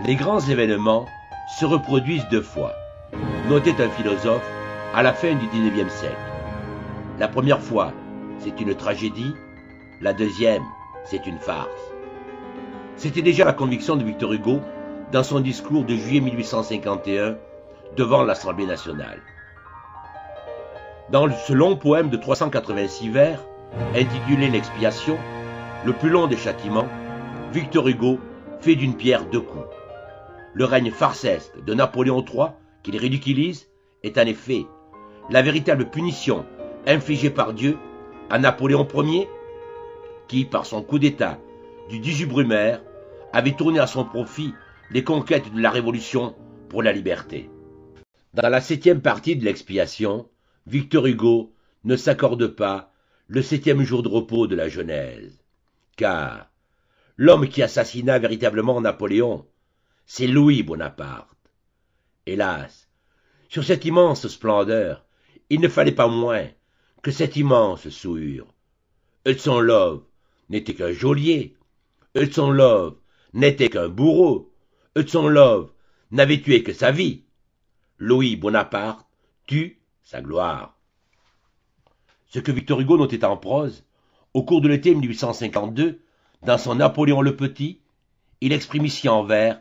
Les grands événements se reproduisent deux fois, notait un philosophe à la fin du XIXe siècle. La première fois, c'est une tragédie, la deuxième, c'est une farce. C'était déjà la conviction de Victor Hugo dans son discours de juillet 1851 devant l'Assemblée nationale. Dans ce long poème de 386 vers, intitulé L'Expiation, le plus long des châtiments, Victor Hugo fait d'une pierre deux coups. Le règne farcesque de Napoléon III, qu'il ridiculise, est en effet la véritable punition infligée par Dieu à Napoléon Ier, qui, par son coup d'État du 18 Brumaire, avait tourné à son profit les conquêtes de la Révolution pour la liberté. Dans la 7e partie de l'Expiation, Victor Hugo ne s'accorde pas le 7e jour de repos de la Genèse, car l'homme qui assassina véritablement Napoléon, c'est Louis Bonaparte. Hélas, sur cette immense splendeur, il ne fallait pas moins que cette immense souillure. Hudson Love n'était qu'un geôlier, Hudson Love n'était qu'un bourreau, Hudson Love n'avait tué que sa vie. Louis Bonaparte tue sa gloire. Ce que Victor Hugo notait en prose, au cours de l'été 1852, dans son Napoléon le Petit, il exprime ici en vers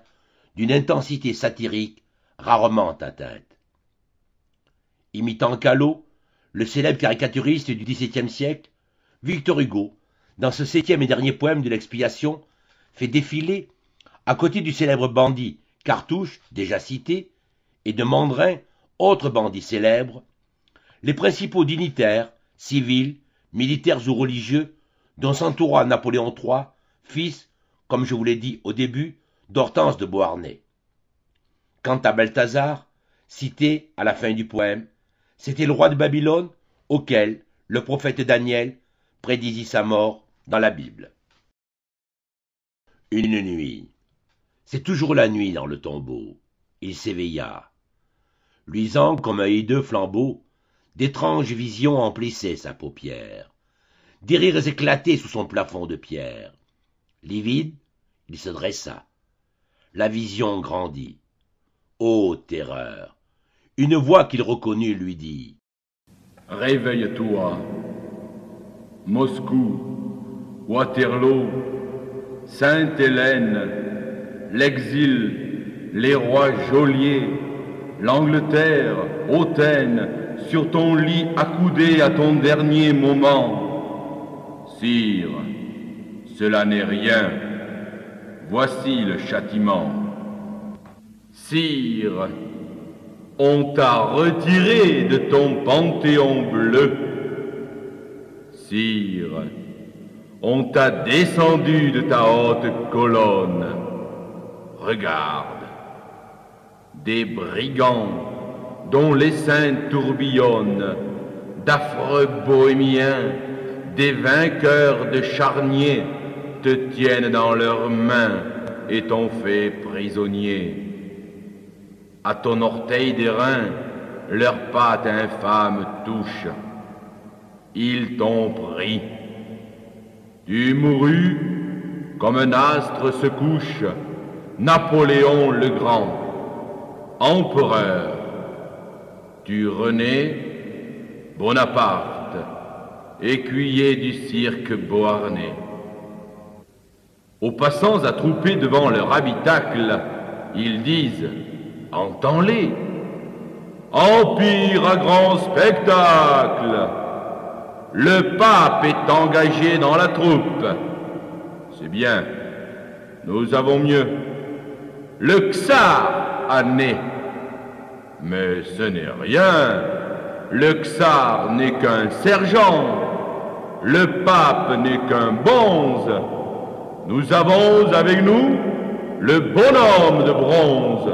d'une intensité satirique rarement atteinte. Imitant Callot, le célèbre caricaturiste du XVIIe siècle, Victor Hugo, dans ce 7e et dernier poème de l'Expiation, fait défiler, à côté du célèbre bandit Cartouche, déjà cité, et de Mandrin, autre bandit célèbre, les principaux dignitaires, civils, militaires ou religieux, dont s'entoura Napoléon III, fils, comme je vous l'ai dit au début, d'Hortense de Beauharnais. Quant à Balthazar, cité à la fin du poème, c'était le roi de Babylone auquel le prophète Daniel prédisit sa mort dans la Bible. Une nuit. C'est toujours la nuit dans le tombeau. Il s'éveilla. Luisant comme un hideux flambeau, d'étranges visions emplissaient sa paupière. Des rires éclataient sous son plafond de pierre. Livide, il se dressa. La vision grandit. Ô terreur! Une voix qu'il reconnut lui dit: Réveille-toi. Moscou, Waterloo, Sainte-Hélène, l'exil, les rois geôliers, l'Angleterre, hautaine, sur ton lit accoudé à ton dernier moment. Sire, cela n'est rien. Voici le châtiment. Sire, on t'a retiré de ton panthéon bleu. Sire, on t'a descendu de ta haute colonne. Regarde, des brigands dont les seins tourbillonnent, d'affreux bohémiens, des vainqueurs de charniers, te tiennent dans leurs mains et t'ont fait prisonnier. À ton orteil d'airain, leurs pattes infâmes touchent. Ils t'ont pris. Tu mourus comme un astre se couche, Napoléon le Grand, empereur. Tu renais, Bonaparte, écuyer du cirque beauharnais. Aux passants attroupés devant leur habitacle, ils disent: entends-les, empire à grand spectacle. Le pape est engagé dans la troupe. C'est bien, nous avons mieux. Le czar a né. Mais ce n'est rien. Le czar n'est qu'un sergent. Le pape n'est qu'un bonze. Nous avons avec nous le bonhomme de bronze.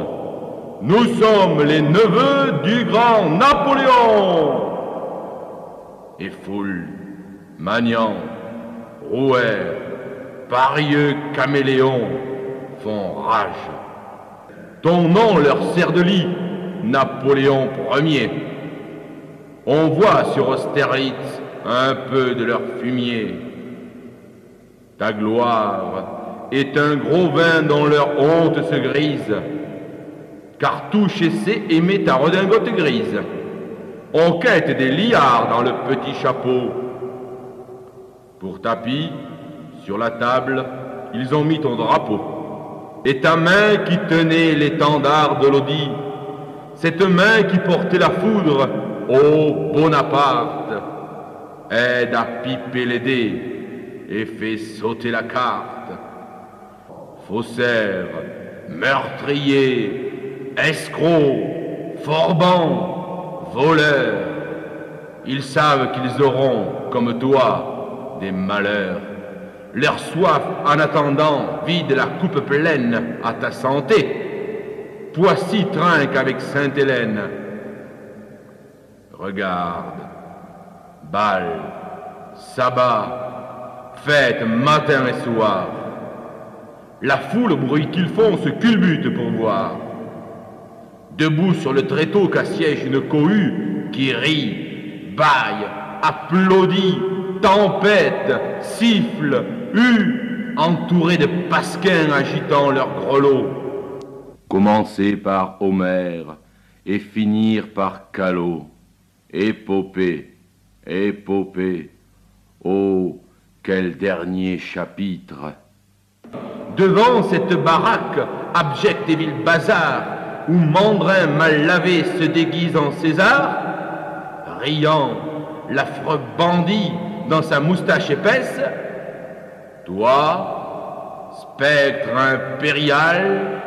Nous sommes les neveux du grand Napoléon. Et foule, Magnan, Rouher, parieux caméléon font rage. Ton nom leur sert de lit, Napoléon Ier. On voit sur Austerlitz un peu de leur fumier. Ta gloire est un gros vin dont leur honte se grise. Car tout chez C aimait ta redingote grise. On quête des liards dans le petit chapeau. Pour tapis, sur la table, ils ont mis ton drapeau. Et ta main qui tenait l'étendard de Lodi, cette main qui portait la foudre, ô Bonaparte, aide à piper les dés et fait sauter la carte. Faussaires, meurtriers, escrocs, forbans, voleurs, ils savent qu'ils auront, comme toi, des malheurs. Leur soif, en attendant, vide la coupe pleine à ta santé. Poissy trinque avec Sainte-Hélène. Regarde, bal, sabbat, fête matin et soir. La foule au bruit qu'ils font se culbute pour voir. Debout sur le tréteau qu'assiège une cohue qui rit, bâille, applaudit, tempête, siffle, hue, entourés de pasquins agitant leurs grelots. Commencer par Homère et finir par Callot. Épopée, épopée, oh, quel dernier chapitre! Devant cette baraque, abjecte et vil bazar, où Mandrin mal lavé se déguise en César, riant, l'affreux bandit dans sa moustache épaisse, toi, spectre impérial,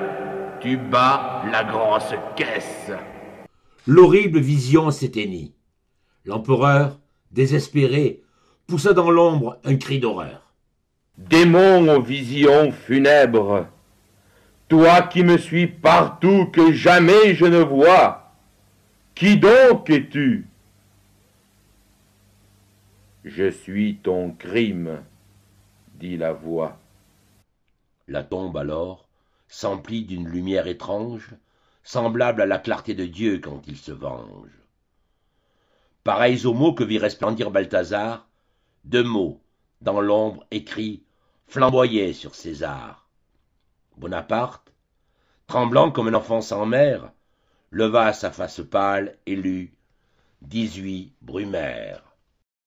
tu bats la grosse caisse. L'horrible vision s'éteignit. L'empereur, désespéré, poussa dans l'ombre un cri d'horreur. Démon aux visions funèbres, toi qui me suis partout que jamais je ne vois, qui donc es-tu? Je suis ton crime, dit la voix. La tombe alors s'emplit d'une lumière étrange, semblable à la clarté de Dieu quand il se venge. Pareils aux mots que vit resplendir Balthazar, deux mots, dans l'ombre écrits, flamboyaient sur César. Bonaparte, tremblant comme un enfant sans mère, leva sa face pâle et lut 18 Brumaire.